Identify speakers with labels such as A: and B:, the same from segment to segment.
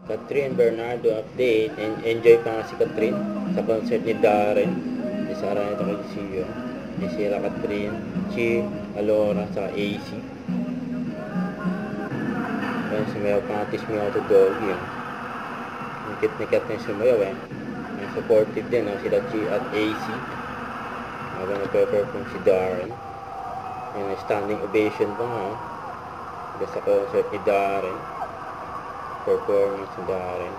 A: Catherine Bernardo update. Enjoy pa nga si Catherine sa concert ni Darren. Ni Sarah nito kay Gio. Ni Sierra Catherine, Chi, Alora, saka AC. Ayan, sumayaw pa nga Teach Me How to Doggy. Nikit-nikit na yung sumayaw eh. May supportive din sila Chi at AC. Habang nagpe-perform si Darren. Ayan, standing ovation pa nga. Sa concert ni Darren. Performance ni Darren.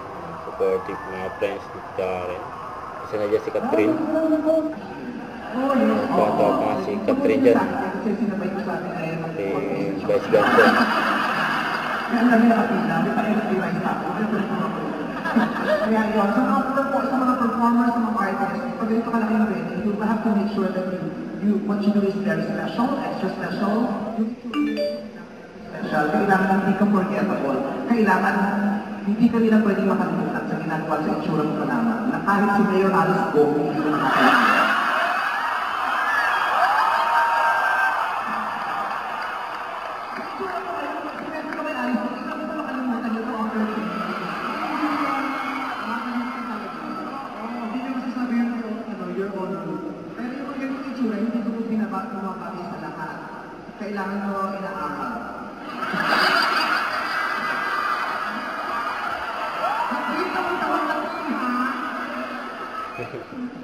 A: Supportive mga friends ni Darren. Isa na dyan si Catherine. Nagpatawa pa nga si Catherine dyan. Si Vice Ganda.
B: Kaya yun, sa mga performers, sa mga artists, pag ganito ka lang yung wedding, you have to make sure that what you do is very special, extra special. Kailangan hindi ka forgettable. Kailangan hindi ka nila pwedeng makalimutan sa ginagawa sa itsura mo naman. Na kahit si Mayor Alice Go, hindi ko nakakalimutan. Kailangan mo inaamal.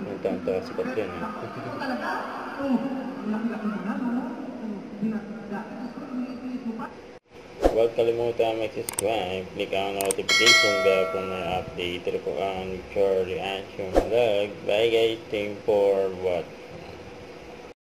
A: Nagtanta si Catherine. Huwag kalimutan mag-subscribe, click ang notification bell for more update. Ito po ang Victoria Reaction Vlog. Bye guys, thank you for watching.